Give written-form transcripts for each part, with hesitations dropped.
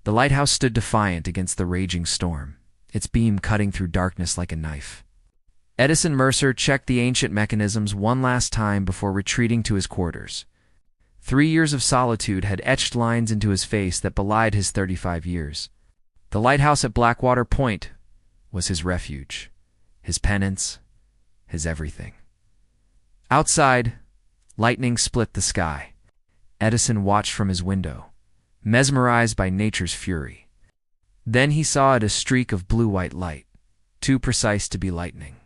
The lighthouse stood defiant against the raging storm, its beam cutting through darkness like a knife. Edison Mercer checked the ancient mechanisms one last time before retreating to his quarters. 3 years of solitude had etched lines into his face that belied his 35 years. The lighthouse at Blackwater Point was his refuge, his penance, his everything. Outside, lightning split the sky. Edison watched from his window, mesmerized by nature's fury. Then he saw it a streak of blue-white light, too precise to be lightning,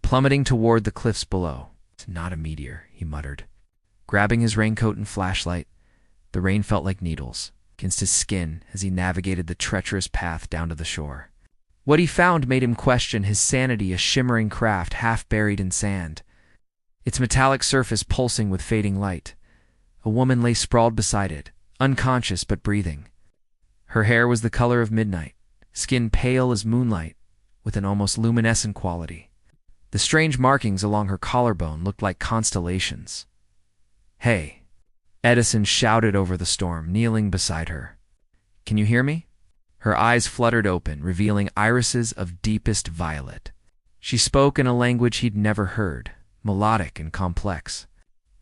plummeting toward the cliffs below. "It's not a meteor," he muttered. Grabbing his raincoat and flashlight, the rain felt like needles against his skin as he navigated the treacherous path down to the shore. What he found made him question his sanity, a shimmering craft half buried in sand, its metallic surface pulsing with fading light. A woman lay sprawled beside it, unconscious but breathing. Her hair was the color of midnight, skin pale as moonlight, with an almost luminescent quality. The strange markings along her collarbone looked like constellations. "Hey," Edison shouted over the storm, kneeling beside her. "Can you hear me?" Her eyes fluttered open, revealing irises of deepest violet. She spoke in a language he'd never heard, melodic and complex.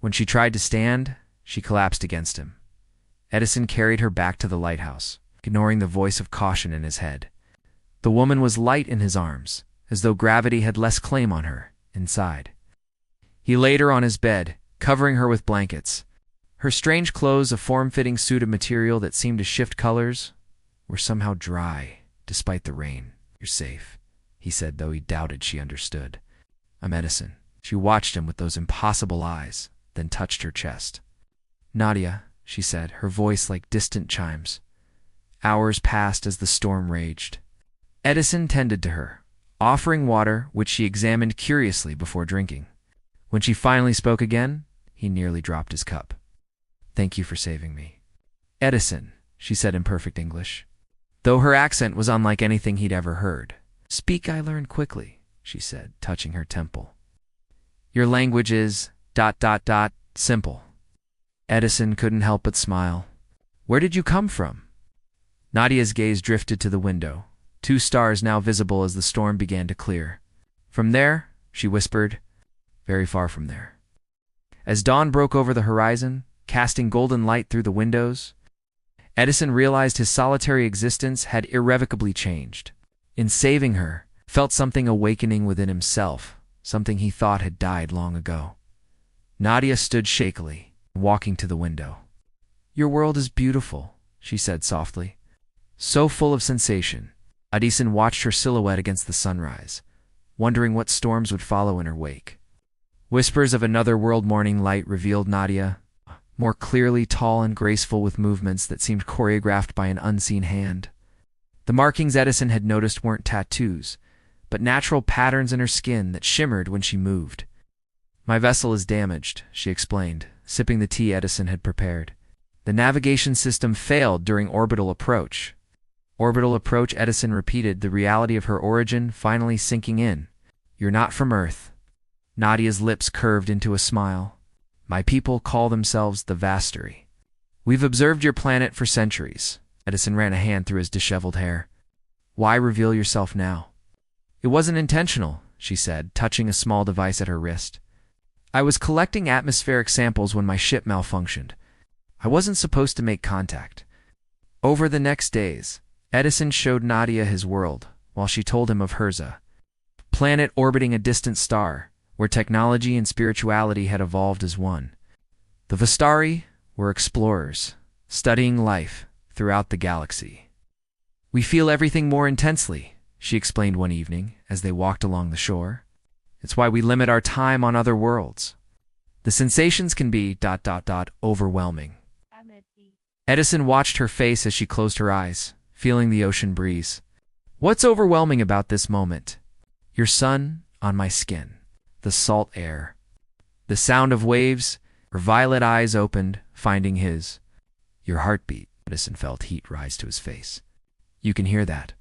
When she tried to stand, she collapsed against him. Edison carried her back to the lighthouse, ignoring the voice of caution in his head. The woman was light in his arms, as though gravity had less claim on her inside. He laid her on his bed, covering her with blankets. Her strange clothes, a form-fitting suit of material that seemed to shift colors, were somehow dry, despite the rain. "You're safe," he said, though he doubted she understood. "I'm Edison." She watched him with those impossible eyes, then touched her chest. "Nadia," she said, her voice like distant chimes. Hours passed as the storm raged. Edison tended to her, offering water, which she examined curiously before drinking. When she finally spoke again, he nearly dropped his cup. "Thank you for saving me." "Edison," she said in perfect English, though her accent was unlike anything he'd ever heard. "Speak, I learn quickly," she said, touching her temple. "Your language is ... simple." Edison couldn't help but smile. "Where did you come from?" Nadia's gaze drifted to the window, 2 stars now visible as the storm began to clear. "From there," she whispered, "very far from there." As dawn broke over the horizon, casting golden light through the windows, Edison realized his solitary existence had irrevocably changed. In saving her, felt something awakening within himself, something he thought had died long ago. Nadia stood shakily, walking to the window. "Your world is beautiful," she said softly. So full of sensation, Edison watched her silhouette against the sunrise, wondering what storms would follow in her wake. Whispers of another world morning light revealed Nadia, more clearly tall and graceful with movements that seemed choreographed by an unseen hand. The markings Edison had noticed weren't tattoos, but natural patterns in her skin that shimmered when she moved. "My vessel is damaged," she explained, sipping the tea Edison had prepared. "The navigation system failed during orbital approach." "Orbital approach," Edison repeated, the reality of her origin finally sinking in. "You're not from Earth." Nadia's lips curved into a smile. "My people call themselves the Vastery. We've observed your planet for centuries." Edison ran a hand through his disheveled hair. "Why reveal yourself now?" "It wasn't intentional," she said, touching a small device at her wrist. "I was collecting atmospheric samples when my ship malfunctioned. I wasn't supposed to make contact." Over the next days, Edison showed Nadia his world, while she told him of hers, a planet orbiting a distant star, where technology and spirituality had evolved as one. The Vastari were explorers, studying life throughout the galaxy. "We feel everything more intensely," she explained one evening as they walked along the shore. "It's why we limit our time on other worlds. The sensations can be ... overwhelming." Edison watched her face as she closed her eyes, feeling the ocean breeze. "What's overwhelming about this moment?" "Your sun on my skin, the salt air, the sound of waves." Her violet eyes opened, finding his. "Your heartbeat." Edison felt heat rise to his face. "You can hear that."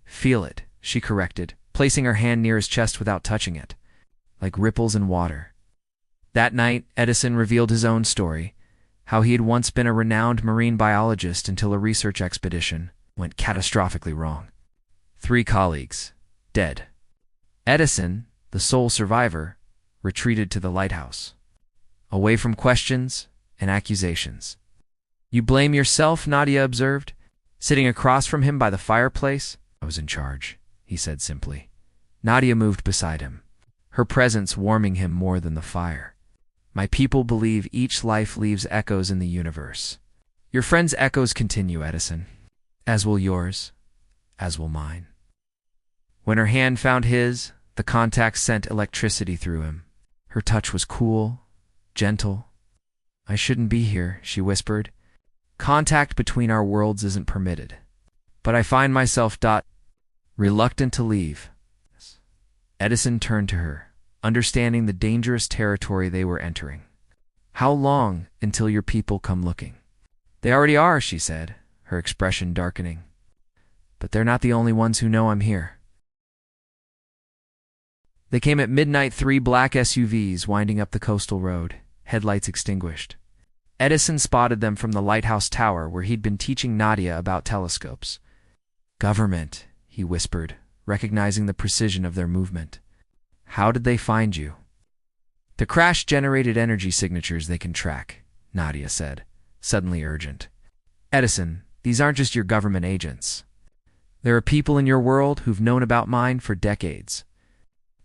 "Feel it," she corrected, placing her hand near his chest without touching it. "Like ripples in water." That night, Edison revealed his own story, how he had once been a renowned marine biologist until a research expedition went catastrophically wrong. 3 colleagues, dead. Edison, the sole survivor, retreated to the lighthouse, away from questions and accusations. "You blame yourself," Nadia observed, sitting across from him by the fireplace. "I was in charge," he said simply. Nadia moved beside him, her presence warming him more than the fire. "My people believe each life leaves echoes in the universe. Your friend's echoes continue, Edison. As will yours, as will mine." When her hand found his, the contact sent electricity through him. Her touch was cool, gentle. "I shouldn't be here," she whispered. "Contact between our worlds isn't permitted. But I find myself reluctant to leave." Edison turned to her, understanding the dangerous territory they were entering. "How long until your people come looking?" "They already are," she said, her expression darkening. "But they're not the only ones who know I'm here." They came at midnight, 3 black SUVs winding up the coastal road, headlights extinguished. Edison spotted them from the lighthouse tower where he'd been teaching Nadia about telescopes. "Government," he whispered, recognizing the precision of their movement. "How did they find you?" "The crash generated energy signatures they can track," Nadia said, suddenly urgent. "Edison, these aren't just your government agents. There are people in your world who've known about mine for decades.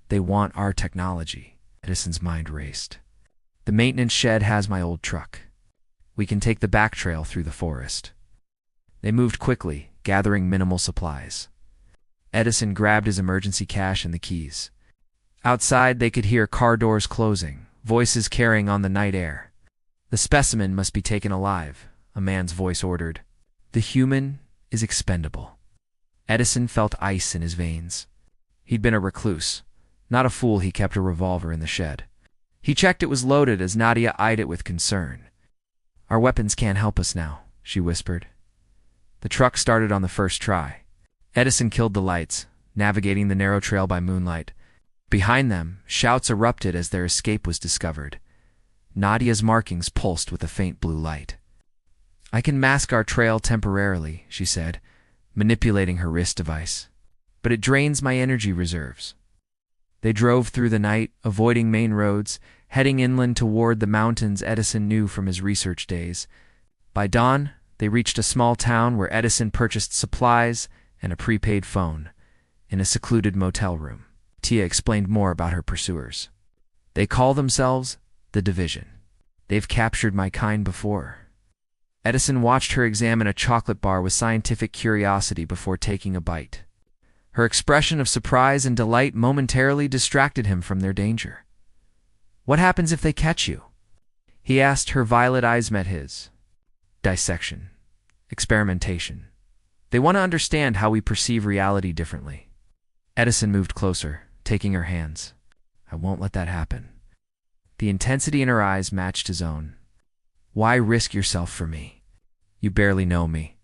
They want our technology." Edison's mind raced. "The maintenance shed has my old truck. We can take the back trail through the forest." They moved quickly, gathering minimal supplies. Edison grabbed his emergency cash and the keys. Outside, they could hear car doors closing, voices carrying on the night air. "The specimen must be taken alive," a man's voice ordered. "The human is expendable." Edison felt ice in his veins. He'd been a recluse. Not a fool, he kept a revolver in the shed. He checked it was loaded as Nadia eyed it with concern. "Our weapons can't help us now," she whispered. The truck started on the first try. Edison killed the lights, navigating the narrow trail by moonlight. Behind them, shouts erupted as their escape was discovered. Nadia's markings pulsed with a faint blue light. "I can mask our trail temporarily," she said, manipulating her wrist device. "But it drains my energy reserves." They drove through the night, avoiding main roads, heading inland toward the mountains Edison knew from his research days. By dawn, they reached a small town where Edison purchased supplies and a prepaid phone. In a secluded motel room, Tia explained more about her pursuers. "They call themselves the Division. They've captured my kind before." Edison watched her examine a chocolate bar with scientific curiosity before taking a bite. Her expression of surprise and delight momentarily distracted him from their danger. "What happens if they catch you?" he asked. Her violet eyes met his. "Dissection. Experimentation. They want to understand how we perceive reality differently." Edison moved closer, taking her hands. "I won't let that happen." The intensity in her eyes matched his own. "Why risk yourself for me? You barely know me."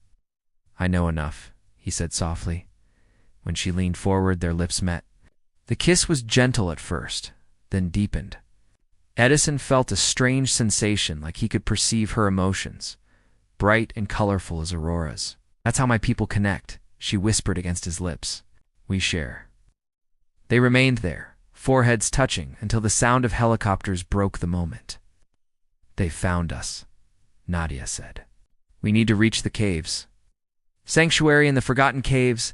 "I know enough," he said softly. When she leaned forward, their lips met. The kiss was gentle at first, then deepened. Edison felt a strange sensation, like he could perceive her emotions, bright and colorful as auroras. "That's how my people connect," she whispered against his lips. "We share." They remained there, foreheads touching, until the sound of helicopters broke the moment. "They found us," Nadia said. "We need to reach the caves." Sanctuary in the Forgotten Caves.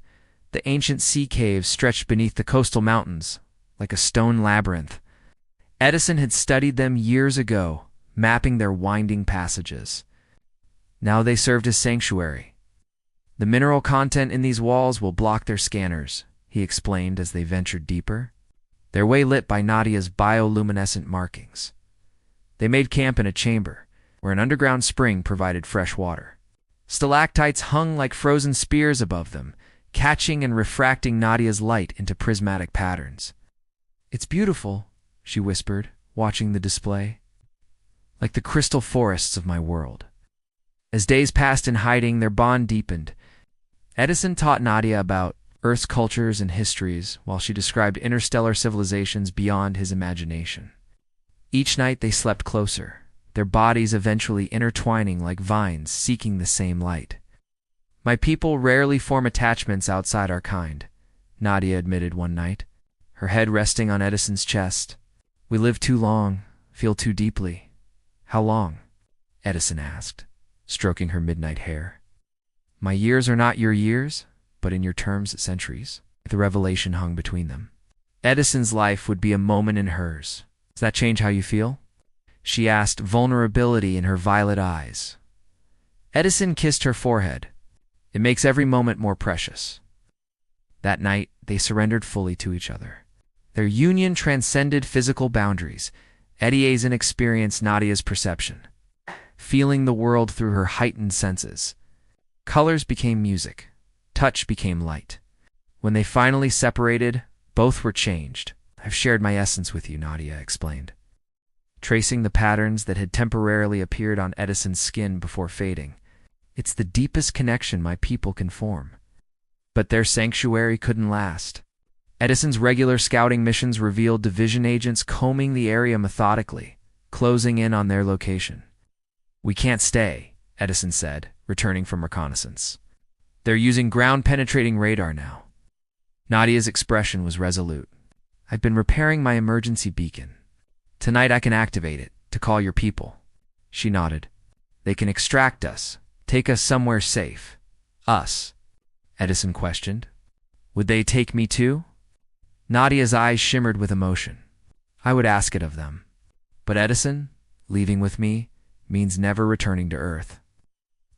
The ancient sea caves stretched beneath the coastal mountains, like a stone labyrinth. Edison had studied them years ago, mapping their winding passages. Now they served as sanctuary. "The mineral content in these walls will block their scanners," he explained as they ventured deeper, their way lit by Nadia's bioluminescent markings. They made camp in a chamber, where an underground spring provided fresh water. Stalactites hung like frozen spears above them, catching and refracting Nadia's light into prismatic patterns. "It's beautiful," she whispered, watching the display. "Like the crystal forests of my world." As days passed in hiding, their bond deepened. Edison taught Nadia about Earth's cultures and histories, while she described interstellar civilizations beyond his imagination. Each night they slept closer, their bodies eventually intertwining like vines seeking the same light. My people rarely form attachments outside our kind, Nadia admitted one night, her head resting on Edison's chest. We live too long, feel too deeply. How long? Edison asked, stroking her midnight hair. My years are not your years, but in your terms centuries. The revelation hung between them. Edison's life would be a moment in hers. Does that change how you feel? She asked, vulnerability in her violet eyes. Edison kissed her forehead. It makes every moment more precious. That night, they surrendered fully to each other. Their union transcended physical boundaries. Edison experienced Nadia's perception, feeling the world through her heightened senses. Colors became music. Touch became light. When they finally separated, both were changed. I've shared my essence with you, Nadia explained, tracing the patterns that had temporarily appeared on Edison's skin before fading. It's the deepest connection my people can form. But their sanctuary couldn't last. Edison's regular scouting missions revealed division agents combing the area methodically, closing in on their location. We can't stay, Edison said, returning from reconnaissance. They're using ground-penetrating radar now. Nadia's expression was resolute. I've been repairing my emergency beacon. Tonight I can activate it to call your people. She nodded. They can extract us, take us somewhere safe. Us? Edison questioned. Would they take me too? Nadia's eyes shimmered with emotion. I would ask it of them. But Edison, leaving with me, means never returning to Earth.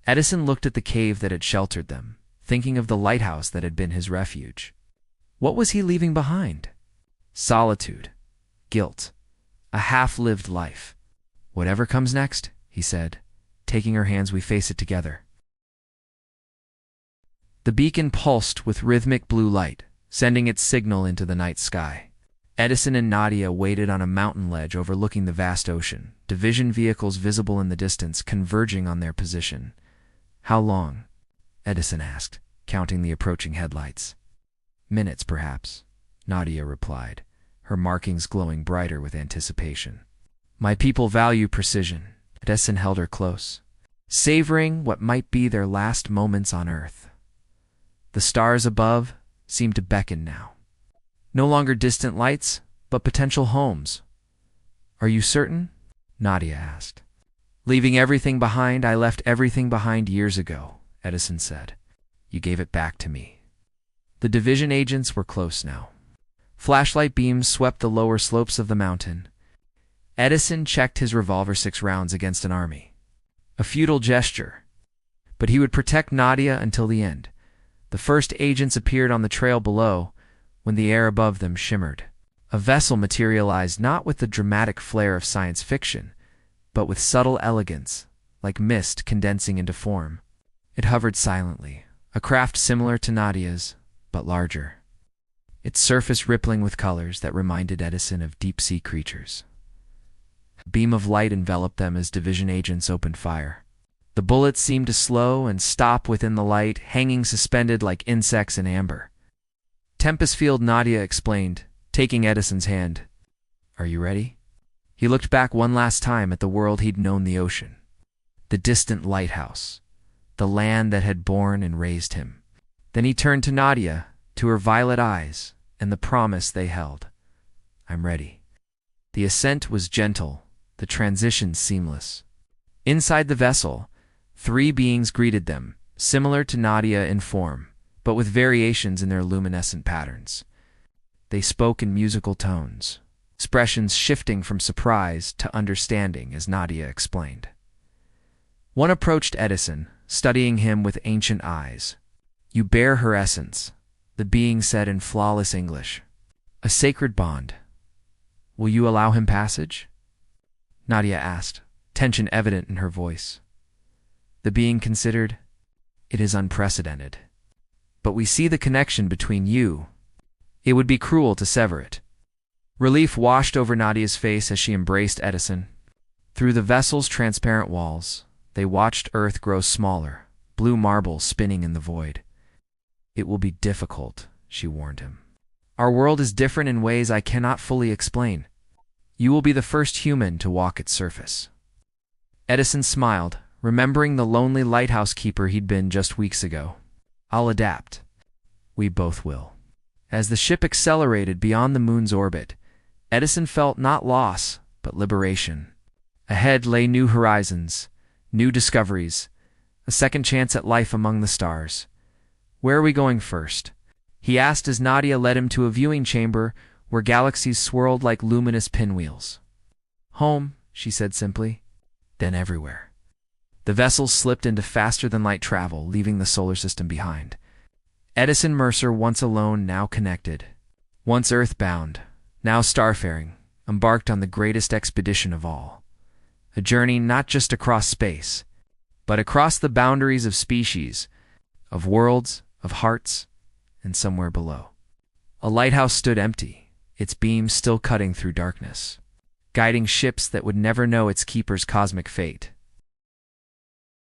Edison looked at the cave that had sheltered them, thinking of the lighthouse that had been his refuge. What was he leaving behind? Solitude, guilt, a half-lived life. Whatever comes next, he said, taking her hands, we face it together. The beacon pulsed with rhythmic blue light, sending its signal into the night sky. Edison and Nadia waited on a mountain ledge overlooking the vast ocean, division vehicles visible in the distance converging on their position. How long? Edison asked, counting the approaching headlights. Minutes, perhaps, Nadia replied, her markings glowing brighter with anticipation. My people value precision. Edison held her close, savoring what might be their last moments on Earth. The stars above seemed to beckon now. No longer distant lights, but potential homes. Are you certain? Nadia asked. Leaving everything behind, I left everything behind years ago, Edison said. You gave it back to me. The division agents were close now. Flashlight beams swept the lower slopes of the mountain. Edison checked his revolver 6 rounds against an army. A futile gesture. But he would protect Nadia until the end. The first agents appeared on the trail below when the air above them shimmered. A vessel materialized not with the dramatic flair of science fiction, but with subtle elegance, like mist condensing into form. It hovered silently, a craft similar to Nadia's, but larger. Its surface rippling with colors that reminded Edison of deep-sea creatures. A beam of light enveloped them as division agents opened fire. The bullets seemed to slow and stop within the light, hanging suspended like insects in amber. Tempest Field, Nadia explained, taking Edison's hand. Are you ready? He looked back one last time at the world he'd known, the ocean, the distant lighthouse, the land that had born and raised him. Then he turned to Nadia, to her violet eyes, and the promise they held. I'm ready. The ascent was gentle, the transition seamless. Inside the vessel, 3 beings greeted them, similar to Nadia in form, but with variations in their luminescent patterns. They spoke in musical tones, expressions shifting from surprise to understanding as Nadia explained. One approached Edison, studying him with ancient eyes. You bear her essence, the being said in flawless English. A sacred bond. Will you allow him passage? Nadia asked, tension evident in her voice. The being considered, it is unprecedented. But we see the connection between you. It would be cruel to sever it. Relief washed over Nadia's face as she embraced Edison. Through the vessel's transparent walls, they watched Earth grow smaller, blue marble spinning in the void. It will be difficult, she warned him. Our world is different in ways I cannot fully explain. You will be the first human to walk its surface. Edison smiled, remembering the lonely lighthouse keeper he'd been just weeks ago. I'll adapt. We both will. As the ship accelerated beyond the moon's orbit, Edison felt not loss, but liberation. Ahead lay new horizons, new discoveries, a second chance at life among the stars. Where are we going first? He asked as Nadia led him to a viewing chamber where galaxies swirled like luminous pinwheels. Home, she said simply, then everywhere. The vessels slipped into faster-than-light travel, leaving the solar system behind. Edison Mercer, once alone, now connected. Once earthbound, now starfaring, embarked on the greatest expedition of all. A journey not just across space, but across the boundaries of species, of worlds, of hearts, and somewhere below. A lighthouse stood empty, its beams still cutting through darkness, guiding ships that would never know its keeper's cosmic fate.